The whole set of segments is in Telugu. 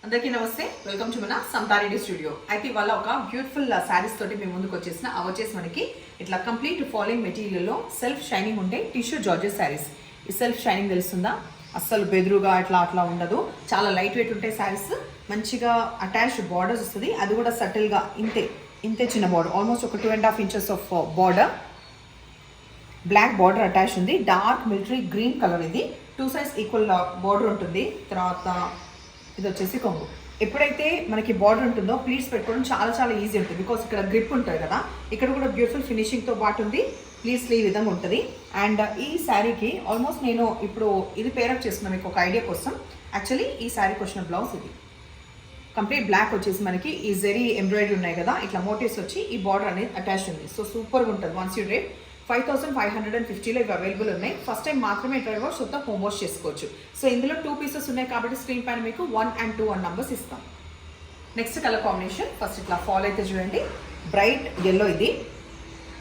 అందరికీ నమస్తే, వెల్కమ్ టు మన సంతారెడ్డి స్టూడియో. అయితే ఇవాళ ఒక బ్యూటిఫుల్ శారీస్ తోటి మేము ముందుకు వచ్చేసిన అవి వచ్చేసి మనకి ఇట్లా కంప్లీట్ ఫాలింగ్ మెటీరియల్లో సెల్ఫ్ షైనింగ్ ఉండే టిష్యూ జార్జెస్ శారీస్. ఈ సెల్ఫ్ షైనింగ్ తెలుస్తుందా? అస్సలు బెదురుగా అట్లా ఉండదు. చాలా లైట్ వెయిట్ ఉంటాయి శారీస్. మంచిగా అటాచ్డ్ బార్డర్స్ వస్తుంది, అది కూడా సటిల్గా ఇంతే చిన్న బార్డర్, ఆల్మోస్ట్ ఒక 2.5 inches of border. Black border attach ఉంది. డార్క్ మిలిటరీ గ్రీన్ కలర్, ఇది 2 sides ఈక్వల్ బార్డర్ ఉంటుంది. తర్వాత ఇది వచ్చేసి కొంగు. ఎప్పుడైతే మనకి బార్డర్ ఉంటుందో ప్లీట్స్ పెట్టుకోవడం చాలా ఈజీ ఉంటుంది, బికాస్ ఇక్కడ గ్రిప్ ఉంటుంది కదా. ఇక్కడ కూడా బ్యూటిఫుల్ ఫినిషింగ్తో పాటు ఉంది. ప్లీట్స్ ఈ విధంగా ఉంటుంది. అండ్ ఈ శారీకి ఆల్మోస్ట్ నేను ఇప్పుడు ఇది పేరప్ చేస్తున్నాను మీకు ఒక ఐడియా కోసం. యాక్చువల్లీ ఈ శారీకి వచ్చిన బ్లౌజ్ ఇది కంప్లీట్ బ్లాక్ వచ్చేసి మనకి ఈ జెరీ ఎంబ్రాయిడరీ ఉన్నాయి కదా, ఇట్లా మోటివ్స్ వచ్చి ఈ బార్డర్ అనేది అటాచ్ ఉంది. సో సూపర్గా ఉంటుంది. వన్స్ యూ రేట్ 5550లో ఇవి అవైలబుల్ ఉన్నాయి. ఫస్ట్ టైం మాత్రమే డ్రై వాష్ మొత్తం హోమ్ వాష్ చేసుకోవచ్చు. సో ఇందులో 2 pieces ఉన్నాయి కాబట్టి స్క్రీన్ పైన మీకు 1 and 2 numbers ఇస్తాం. నెక్స్ట్ కలర్ కాంబినేషన్ ఫస్ట్ ఇట్లా ఫాల్ అయితే చూడండి. బ్రైట్ ఎల్లో, ఇది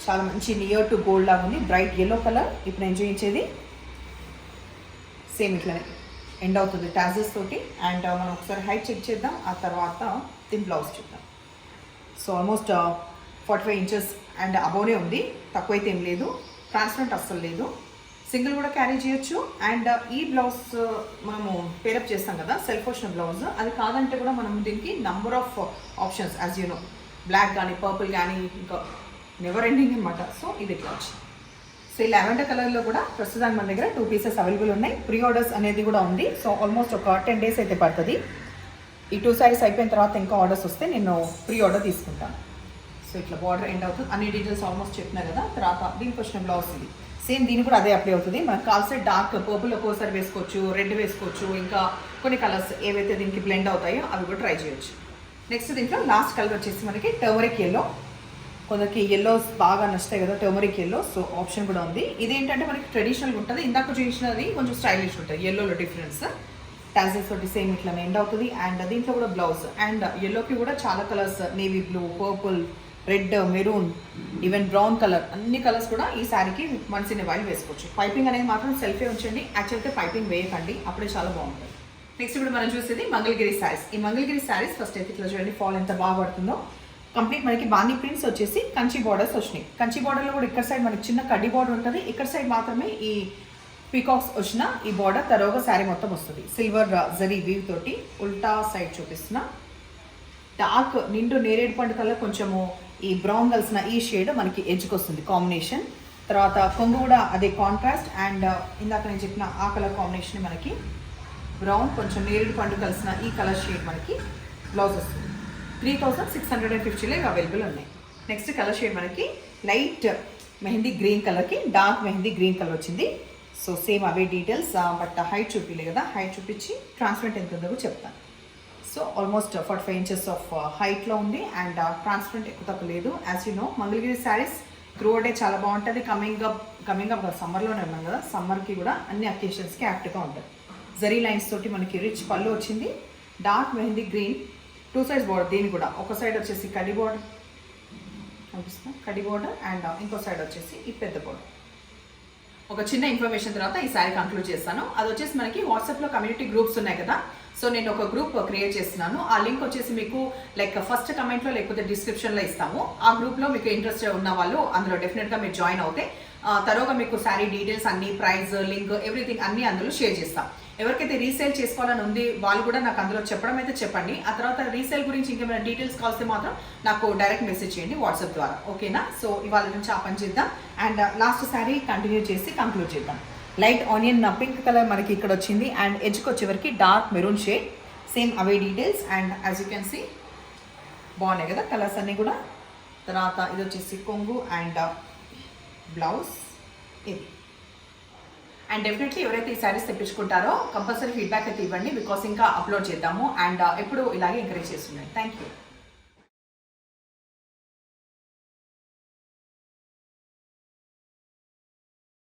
చాలా మంచి నియర్ టు గోల్డ్ లాగా ఉంది. Bright yellow colour. ఇప్పుడు నేను చూపించేది సేమ్ ఇట్లానే ఎండ్ అవుతుంది టాజెస్ తోటి. అండ్ మనం ఒకసారి హైట్ చెక్ చేద్దాం, ఆ తర్వాత దీని బ్లౌజ్ చూద్దాం. సో ఆల్మోస్ట్ 45 inches అండ్ అబోనే ఉంది, తక్కువైతే ఏం లేదు. ట్రాన్స్పరెంట్ అస్సలు లేదు. సింగిల్ కూడా క్యారీ చేయొచ్చు. అండ్ ఈ బ్లౌజ్ మనము పేరప్ చేస్తాం కదా, సెల్ఫ్ వచ్చిన బ్లౌజ్, అది కాదంటే కూడా మనం దీనికి number of options as you know, black కానీ పర్పుల్ కానీ ఇంకా నెవర్ ఎండింగ్ అనమాట. సో ఇది ఇట్లా వచ్చింది. సో ఈ లావెండర్ కలర్లో కూడా ప్రస్తుతానికి మన దగ్గర 2 pieces అవైలబుల్ ఉన్నాయి. ప్రీ ఆర్డర్స్ అనేది కూడా ఉంది. సో ఆల్మోస్ట్ ఒక 10 days అయితే పడుతుంది. ఈ 2 sarees అయిపోయిన తర్వాత ఇంకా ఆర్డర్స్ వస్తే నేను ప్రీ ఆర్డర్ తీసుకుంటాను. సో ఇట్లా బార్డర్ ఎండ్ అవుతుంది. అన్ని డీటెయిల్స్ ఆల్మోస్ట్ చెప్పినా కదా. తర్వాత దీనికి వచ్చిన బ్లౌజ్ ఇది సేమ్, దీనికి కూడా అదే అప్లై అవుతుంది. మనకు కాల్సే డార్క్ పర్పుల్ ఒక్కోసారి వేసుకోవచ్చు, రెడ్ వేసుకోవచ్చు, ఇంకా కొన్ని కలర్స్ ఏవైతే దీనికి బ్లెండ్ అవుతాయో అవి కూడా ట్రై చేయొచ్చు. నెక్స్ట్ దీంట్లో లాస్ట్ కలర్ వచ్చేసి మనకి టర్మరిక్ ఎల్లో. కొందరికి ఎల్లోస్ బాగా నచ్చుతాయి కదా, టర్మరిక్ ఎల్లో. సో ఆప్షన్ కూడా ఉంది. ఇదేంటంటే మనకి ట్రెడిషనల్గా ఉంటుంది. ఇందాక చూసినది కొంచెం స్టైలిష్ ఉంటుంది. ఎల్లోలో డిఫరెన్స్ టాజెస్ తోటి సేమ్ ఇట్లా ఎండ్ అవుతుంది. అండ్ దీంట్లో కూడా బ్లౌజ్. అండ్ ఎల్లోకి కూడా చాలా colours, navy blue, purple, red, maroon, even brown colour, అన్ని కలర్స్ కూడా ఈ శారీకి మనసిన వైల్ వేసుకోవచ్చు. పైపింగ్ అనేది మాత్రం సెల్ఫే ఉంచండి. యాక్చువల్గా పైపింగ్ వేయకండి, అప్పుడే చాలా బాగుంటుంది. నెక్స్ట్ ఇప్పుడు మనం చూసేది మంగళగిరి శారీస్. ఈ మంగళగిరి శారీస్ ఫస్ట్ అయితే ఇట్లా చూడండి, ఫాల్ ఎంత బాగా పడుతుందో. కంప్లీట్ మనకి బాందీ ప్రింట్స్ వచ్చేసి కంచి బార్డర్స్ వచ్చినాయి. కంచి బార్డర్లో కూడా ఇక్కడ సైడ్ మనకి చిన్న కడ్డీ బార్డర్ ఉంటుంది. ఇక్కడ సైడ్ మాత్రమే ఈ పీకాక్స్ వచ్చిన ఈ బార్డర్ తరోగా శారీ మొత్తం వస్తుంది. సిల్వర్ జరీ వీవ్ తోటి. ఉల్టా సైడ్ చూపిస్తున్నా. డార్క్ నిండు నేరేడు పండు కలర్, కొంచెము ఈ బ్రౌన్ కలిసిన ఈ షేడ్ మనకి ఎడ్జ్కి వస్తుంది కాంబినేషన్. తర్వాత కొంగు కూడా అదే కాంట్రాస్ట్. అండ్ ఇందాక నేను చెప్పిన ఆ కలర్ కాంబినేషన్ మనకి బ్రౌన్, కొంచెం నేరేడు పండు కలిసిన ఈ కలర్ షేడ్ మనకి బ్లౌజ్ వస్తుంది. 3650లో అవైలబుల్ ఉన్నాయి. నెక్స్ట్ కలర్ షేడ్ మనకి లైట్ మెహందీ గ్రీన్ కలర్కి డార్క్ మెహందీ గ్రీన్ కలర్ వచ్చింది. సో సేమ్ అవే డీటెయిల్స్, బట్ హైట్ చూపించలే కదా, హైట్ చూపించి ట్రాన్స్పరెంట్ ఎంత ఉందో చెప్తాను. సో ఆల్మోస్ట్ 45 inches ఆఫ్ హైట్లో ఉంది. అండ్ ట్రాన్స్పరెంట్ ఎక్కువ తక్కువ లేదు. As you no, Mangalagiri saris through day చాలా బాగుంటుంది. కమింగ్ అప్ సమ్మర్లోనే ఉన్నాం కదా, సమ్మర్కి కూడా అన్ని అకేషన్స్కి యాక్ట్గా ఉంటుంది. జరీ లైన్స్ తోటి మనకి రిచ్ పళ్ళు వచ్చింది. Dark mehndi green, 2 sides border. దీని కూడా ఒక సైడ్ వచ్చేసి కడ్డీ బార్డర్ అండ్ ఇంకో సైడ్ వచ్చేసి ఈ పెద్ద బార్డర్. ఒక చిన్న ఇన్ఫర్మేషన్ తర్వాత ఈ శారీ కంక్లూడ్ చేస్తాను. అది వచ్చేసి మనకి వాట్సాప్లో కమ్యూనిటీ గ్రూప్స్ ఉన్నాయి కదా. సో నేను ఒక గ్రూప్ క్రియేట్ చేస్తున్నాను. ఆ లింక్ వచ్చేసి మీకు లైక్ ఫస్ట్ కమెంట్లో లేకపోతే డిస్క్రిప్షన్లో ఇస్తాము. ఆ గ్రూప్లో మీకు ఇంట్రెస్ట్ ఉన్న వాళ్ళు అందులో డెఫినెట్గా మీరు జాయిన్ అవుతే తర్వాత మీకు శారీ డీటెయిల్స్ అన్ని, ప్రైస్, లింక్, ఎవ్రీథింగ్ అన్ని అందులో షేర్ చేస్తాం. ఎవరికైతే రీసేల్ చేసుకోవాలని ఉంది వాళ్ళు కూడా నాకు అందులో చెప్పడం అయితే చెప్పండి. ఆ తర్వాత రీసేల్ గురించి ఇంకేమైనా డీటెయిల్స్ కావాల్సి మాత్రం నాకు డైరెక్ట్ మెసేజ్ చేయండి వాట్సాప్ ద్వారా, ఓకేనా? సో ఇవాళ నుంచి ఆ పని చేద్దాం. అండ్ లాస్ట్ శారీ కంటిన్యూ చేసి కంక్లూడ్ చేద్దాం. లైట్ ఆనియన్ పింక్ కలర్ మనకి ఇక్కడ వచ్చింది. అండ్ ఎడ్జ్కి వచ్చేవరకు డార్క్ మెరూన్ షేడ్, సేమ్ అవే details. And as you can see బాగున్నాయి కదా కలర్స్ అన్నీ కూడా. తర్వాత ఇది వచ్చేసి కొంగు అండ్ బ్లౌజ్ ఇది. అండ్ డెఫినెట్లీ ఎవరైతే ఈ శారీస్ తెప్పించుకుంటారో కంపల్సరీ ఫీడ్బ్యాక్ అయితే ఇవ్వండి, బికాస్ ఇంకా అప్లోడ్ చేద్దాము. అండ్ ఎప్పుడు ఇలాగే ఎంకరేజ్ చేస్తున్నాను. Thank you.